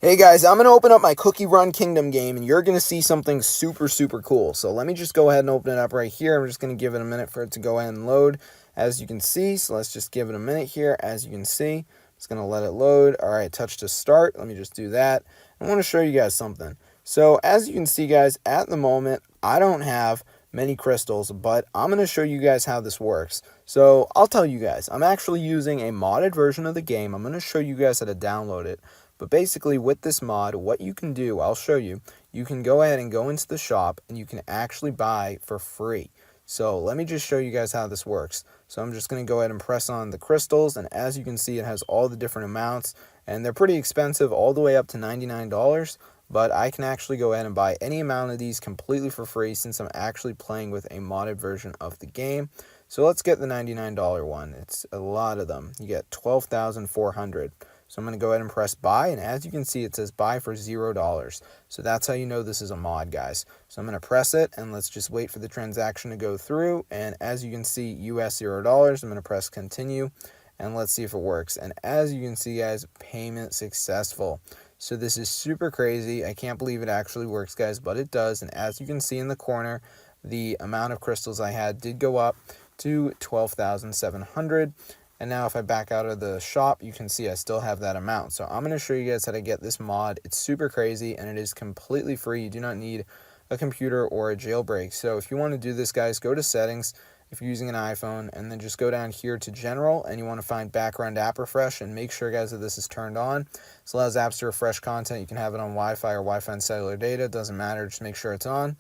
Hey guys, I'm going to open up my Cookie Run Kingdom game and you're going to see something super cool. So let me just go ahead and open it up right here. I'm just going to give it a minute for it to go ahead and load, as you can see. So let's just give it a minute here. As you can see, it's going to let it load. All right, touch to start. Let me just do that. I want to show you guys something. So as you can see, guys, at the moment, I don't have many crystals, but I'm going to show you guys how this works. So I'll tell you guys, I'm actually using a modded version of the game. I'm going to show you guys how to download it. But basically with this mod, what you can do, I'll show you, you can go ahead and go into the shop and you can actually buy for free. So let me just show you guys how this works. So I'm just going to go ahead and press on the crystals, and as you can see, it has all the different amounts, and they're pretty expensive, all the way up to $99. But I can actually go ahead and buy any amount of these completely for free since I'm actually playing with a modded version of the game. So let's get the $99 one. It's a lot of them. You get 12,400. So I'm going to go ahead and press buy, and as you can see, it says buy for $0. So that's how you know this is a mod, guys. So I'm going to press it, and let's just wait for the transaction to go through. And as you can see, US $0. I'm going to press continue, and let's see if it works. And as you can see, guys, payment successful. So this is super crazy. I can't believe it actually works, guys, but it does. And as you can see in the corner, the amount of crystals I had did go up to 12,700. And now if I back out of the shop, you can see I still have that amount. So I'm going to show you guys how to get this mod. It's super crazy and it is completely free. You do not need a computer or a jailbreak. So if you want to do this, guys, go to settings if you're using an iPhone, and then just go down here to general, and you want to find background app refresh, and make sure, guys, that this is turned on. This allows apps to refresh content. You can have it on Wi-Fi or Wi-Fi and cellular data. It doesn't matter. Just make sure it's on.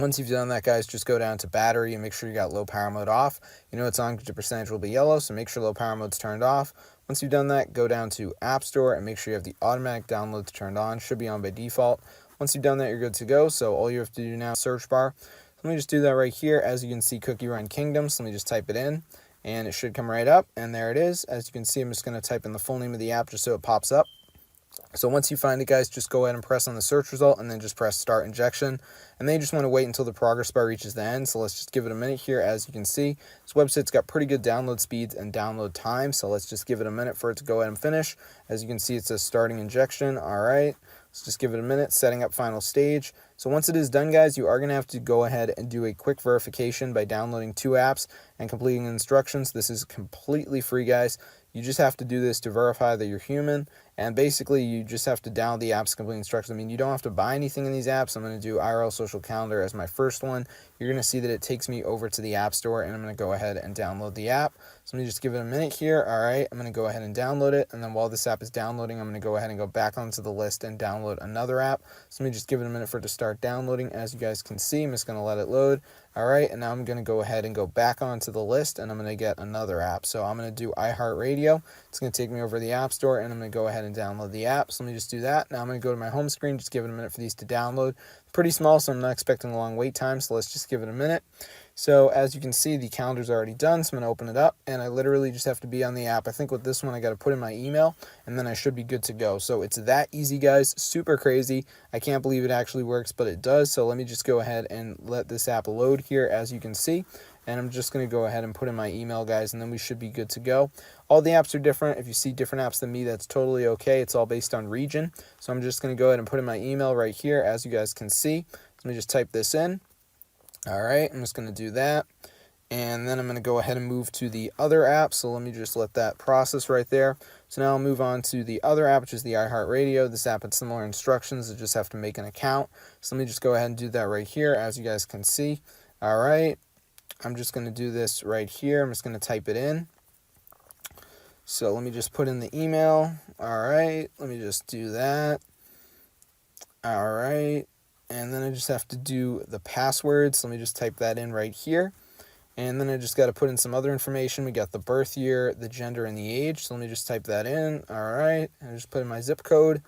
Once you've done that, guys, just go down to battery and make sure you got low power mode off. You know it's on because the percentage will be yellow, so make sure low power mode's turned off. Once you've done that, go down to App Store and make sure you have the automatic downloads turned on. Should be on by default. Once you've done that, you're good to go. So all you have to do now is search bar. Let me just do that right here. As you can see, Cookie Run Kingdoms. Let me just type it in, and it should come right up. And there it is. As you can see, I'm just going to type in the full name of the app just so it pops up. So once you find it, guys, just go ahead and press on the search result and then just press start injection. And then you just want to wait until the progress bar reaches the end. So let's just give it a minute here. As you can see, this website's got pretty good download speeds and download time. So let's just give it a minute for it to go ahead and finish. As you can see, it says starting injection. All right. Let's just give it a minute, setting up final stage. So once it is done, guys, you are going to have to go ahead and do a quick verification by downloading 2 apps and completing the instructions. This is completely free, guys. You just have to do this to verify that you're human, and basically you just have to download the apps, complete instructions. I mean, you don't have to buy anything in these apps. I'm going to do IRL Social Calendar as my first one. You're going to see that it takes me over to the App Store, and I'm going to go ahead and download the app. So let me just give it a minute here. All right, I'm going to go ahead and download it, and then while this app is downloading, I'm going to go ahead and go back onto the list and download another app. So let me just give it a minute for it to start downloading. As you guys can see, I'm just going to let it load. All right, and now I'm going to go ahead and go back onto the list, and I'm going to get another app. So I'm going to do iHeartRadio. It's going to take me over to the App Store, and I'm going to go ahead and download the app. So let me just do that. Now I'm going to go to my home screen, just give it a minute for these to download. Pretty small, so I'm not expecting a long wait time, so let's just give it a minute. So as you can see, the calendar's already done, so I'm going to open it up, and I literally just have to be on the app. I think with this one, I got to put in my email, and then I should be good to go. So it's that easy, guys. Super crazy. I can't believe it actually works, but it does. So let me just go ahead and let this app load here, as you can see. And I'm just going to go ahead and put in my email, guys, and then we should be good to go. All the apps are different. If you see different apps than me, that's totally okay. It's all based on region. So I'm just going to go ahead and put in my email right here, as you guys can see. Let me just type this in. All right, I'm just going to do that. And then I'm going to go ahead and move to the other app. So let me just let that process right there. So now I'll move on to the other app, which is the iHeartRadio. This app has similar instructions. You just have to make an account. So let me just go ahead and do that right here, as you guys can see. All right, I'm just going to do this right here. I'm just going to type it in. So let me just put in the email. All right, let me just do that. All right. And then I just have to do the password. So let me just type that in right here. And then I just got to put in some other information. We got the birth year, the gender, and the age. So let me just type that in. All right. I just put in my zip code.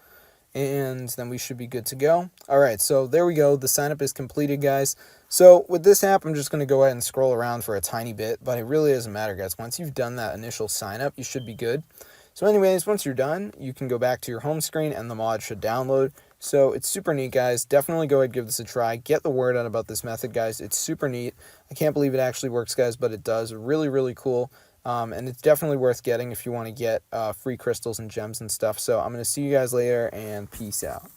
And then we should be good to go. All right, so there we go. The sign up is completed, guys. So with this app, I'm just going to go ahead and scroll around for a tiny bit, but it really doesn't matter, guys. Once you've done that initial sign up, you should be good. So anyways, once you're done, you can go back to your home screen and the mod should download. So it's super neat, guys. Definitely go ahead and give this a try. Get the word out about this method, guys. It's super neat. I can't believe it actually works, guys, but it does. Really, really cool. And it's definitely worth getting if you want to get free crystals and gems and stuff. So I'm going to see you guys later, and peace out.